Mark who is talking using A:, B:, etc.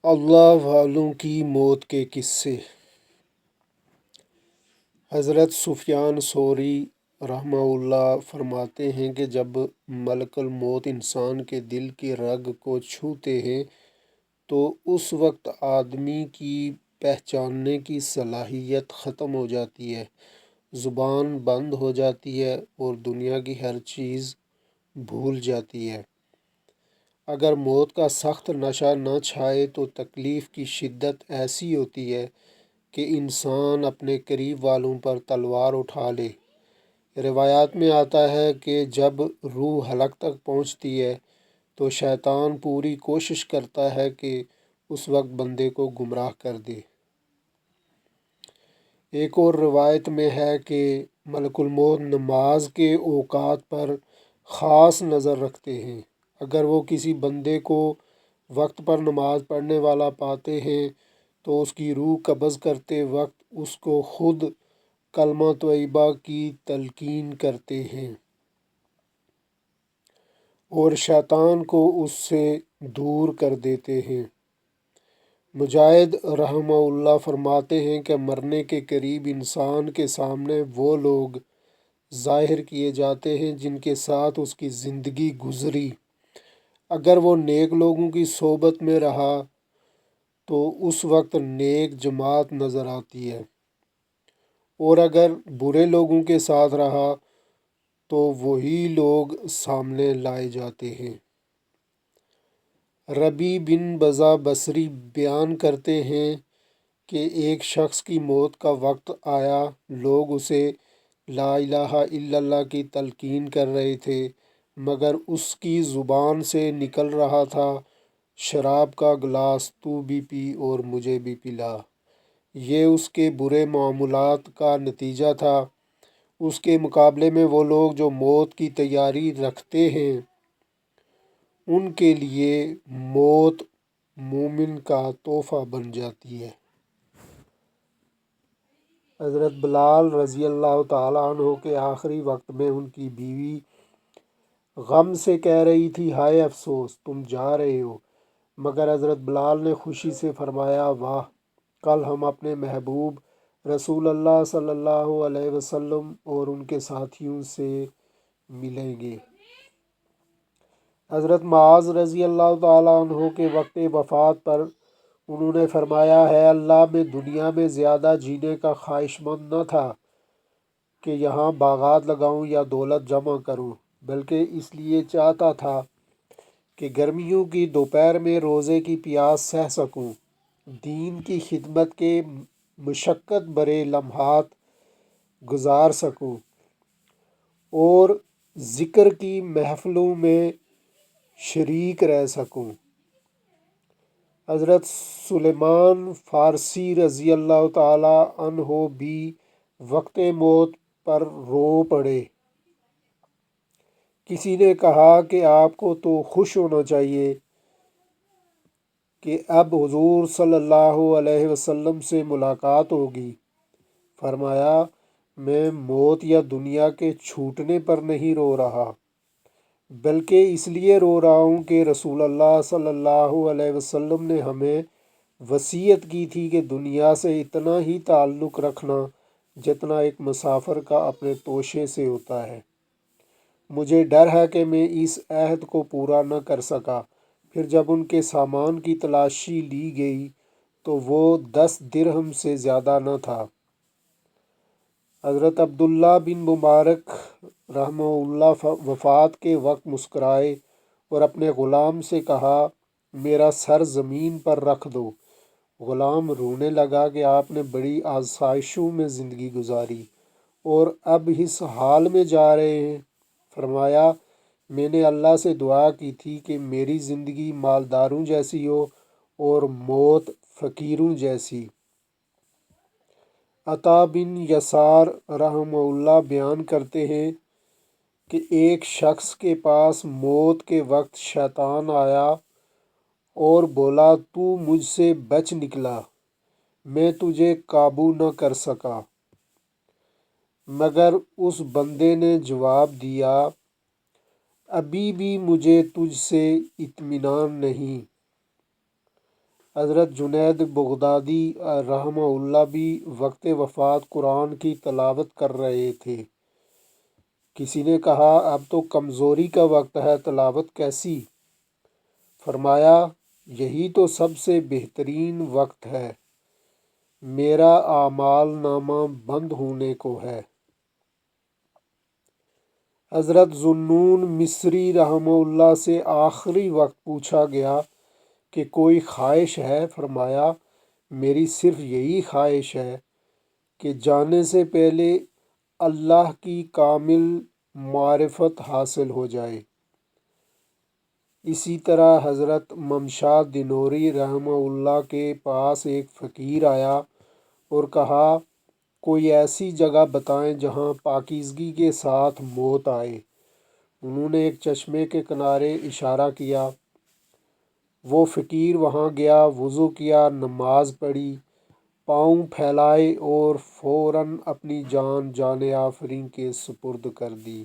A: اللہ والوں کی موت کے قصے۔ حضرت سفیان ثوری رحمہ اللہ فرماتے ہیں کہ جب ملک الموت انسان کے دل کی رگ کو چھوتے ہیں تو اس وقت آدمی کی پہچاننے کی صلاحیت ختم ہو جاتی ہے، زبان بند ہو جاتی ہے اور دنیا کی ہر چیز بھول جاتی ہے۔ اگر موت کا سخت نشہ نہ چھائے تو تکلیف کی شدت ایسی ہوتی ہے کہ انسان اپنے قریب والوں پر تلوار اٹھا لے۔ روایات میں آتا ہے کہ جب روح حلق تک پہنچتی ہے تو شیطان پوری کوشش کرتا ہے کہ اس وقت بندے کو گمراہ کر دے۔ ایک اور روایت میں ہے کہ ملک الموت نماز کے اوقات پر خاص نظر رکھتے ہیں۔ اگر وہ کسی بندے کو وقت پر نماز پڑھنے والا پاتے ہیں تو اس کی روح قبض کرتے وقت اس کو خود کلمہ طیبہ کی تلقین کرتے ہیں اور شیطان کو اس سے دور کر دیتے ہیں۔ مجاہد رحمہ اللہ فرماتے ہیں کہ مرنے کے قریب انسان کے سامنے وہ لوگ ظاہر کیے جاتے ہیں جن کے ساتھ اس کی زندگی گزری۔ اگر وہ نیک لوگوں کی صحبت میں رہا تو اس وقت نیک جماعت نظر آتی ہے، اور اگر برے لوگوں کے ساتھ رہا تو وہی لوگ سامنے لائے جاتے ہیں۔ ربیع بن بزہ بصری بیان کرتے ہیں کہ ایک شخص کی موت کا وقت آیا، لوگ اسے لا الہ الا اللہ کی تلقین کر رہے تھے مگر اس کی زبان سے نکل رہا تھا، شراب کا گلاس تو بھی پی اور مجھے بھی پلا۔ یہ اس کے برے معمولات کا نتیجہ تھا۔ اس کے مقابلے میں وہ لوگ جو موت کی تیاری رکھتے ہیں ان کے لیے موت مومن کا تحفہ بن جاتی ہے۔ حضرت بلال رضی اللہ تعالیٰ عنہ کے آخری وقت میں ان کی بیوی غم سے کہہ رہی تھی، ہائے افسوس تم جا رہے ہو، مگر حضرت بلال نے خوشی سے فرمایا، واہ، کل ہم اپنے محبوب رسول اللہ صلی اللہ علیہ وسلم اور ان کے ساتھیوں سے ملیں گے۔ حضرت معاذ رضی اللہ تعالیٰ عنہ کے وقت وفات پر انہوں نے فرمایا، ہے اللہ، میں دنیا میں زیادہ جینے کا خواہش مند نہ تھا کہ یہاں باغات لگاؤں یا دولت جمع کروں، بلکہ اس لیے چاہتا تھا کہ گرمیوں کی دوپہر میں روزے کی پیاس سہ سکوں، دین کی خدمت کے مشقت بھرے لمحات گزار سکوں اور ذکر کی محفلوں میں شریک رہ سکوں۔ حضرت سلیمان فارسی رضی اللہ تعالیٰ عنہ بھی وقت موت پر رو پڑے۔ کسی نے کہا کہ آپ کو تو خوش ہونا چاہیے کہ اب حضور صلی اللہ علیہ وسلم سے ملاقات ہوگی۔ فرمایا، میں موت یا دنیا کے چھوٹنے پر نہیں رو رہا، بلکہ اس لیے رو رہا ہوں کہ رسول اللہ صلی اللہ علیہ وسلم نے ہمیں وصیت کی تھی کہ دنیا سے اتنا ہی تعلق رکھنا جتنا ایک مسافر کا اپنے توشے سے ہوتا ہے۔ مجھے ڈر ہے کہ میں اس عہد کو پورا نہ کر سکا۔ پھر جب ان کے سامان کی تلاشی لی گئی تو وہ 10 درہم سے زیادہ نہ تھا۔ حضرت عبداللہ بن مبارک رحمہ اللہ وفات کے وقت مسکرائے اور اپنے غلام سے کہا، میرا سر زمین پر رکھ دو۔ غلام رونے لگا کہ آپ نے بڑی آسائشوں میں زندگی گزاری اور اب اس حال میں جا رہے ہیں۔ فرمایا، میں نے اللہ سے دعا کی تھی کہ میری زندگی مالداروں جیسی ہو اور موت فقیروں جیسی۔ عطا بن یسار رحمہ اللہ بیان کرتے ہیں کہ ایک شخص کے پاس موت کے وقت شیطان آیا اور بولا، تو مجھ سے بچ نکلا، میں تجھے قابو نہ کر سکا۔ مگر اس بندے نے جواب دیا، ابھی بھی مجھے تجھ سے اطمینان نہیں۔ حضرت جنید بغدادی رحمہ اللہ بھی وقت وفات قرآن کی تلاوت کر رہے تھے۔ کسی نے کہا اب تو کمزوری کا وقت ہے، تلاوت کیسی؟ فرمایا یہی تو سب سے بہترین وقت ہے، میرا اعمال نامہ بند ہونے کو ہے۔ حضرت ذوالنون مصری رحمہ اللہ سے آخری وقت پوچھا گیا کہ کوئی خواہش ہے؟ فرمایا میری صرف یہی خواہش ہے کہ جانے سے پہلے اللہ کی کامل معرفت حاصل ہو جائے۔ اسی طرح حضرت ممشاد دینوری رحمہ اللہ کے پاس ایک فقیر آیا اور کہا کوئی ایسی جگہ بتائیں جہاں پاکیزگی کے ساتھ موت آئے۔ انہوں نے ایک چشمے کے کنارے اشارہ کیا۔ وہ فقیر وہاں گیا، وضو کیا، نماز پڑھی، پاؤں پھیلائے اور فوراً اپنی جان آفریں کے سپرد کر دی۔